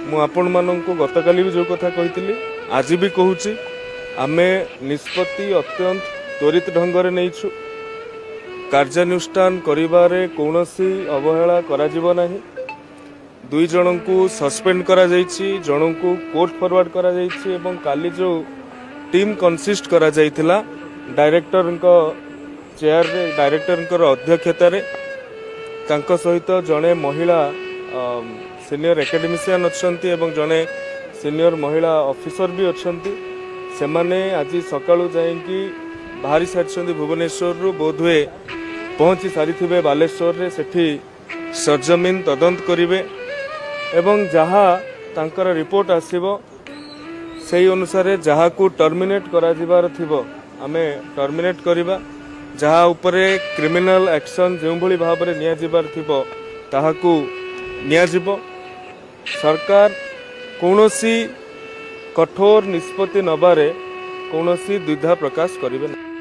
मु आपण माननकु गतकाली भी जो कथा कही आज भी कहूँ आमे निष्पत्ति अत्यंत त्वरित ढंग से नहीं कार्यानुष्ठान करिबारे कौनसी अवहेला करा जीव नाही। 2 जन को सस्पेंड करा जाइछि, जन को कोर्ट फॉरवर्ड करा जाइछि एवं काली जो टीम कंसिस्ट करा जाइथिला डायरेक्टर चेयर रे डायरेक्टर अध्यक्षता रे तांको सहित जने महिला सीनियर एकेडमिशियन अच्छंती एवं जने सीनियर महिला ऑफिसर भी अच्छंती। से माने आज सकाळु जाइकी बाहरी सारी भुवनेश्वर रु बोधवे पहुंची सारी थे बालेश्वर रे सेठी सरजमीन तदंत करिवे एवं जहाँ तांकर रिपोर्ट आसीबो सेही अनुसार जहाँ को टर्मिनेट करा जिबार थिबो आमे टर्मिनेट करिबा। जहाँ उपरे क्रिमिनल एक्शन जो भली भाव में निया जिबार थिबो ताहाकू निया जिबो। सरकार कौनसी कठोर निष्पत्ति नबारे कौनसी द्विधा प्रकाश करिवे ना।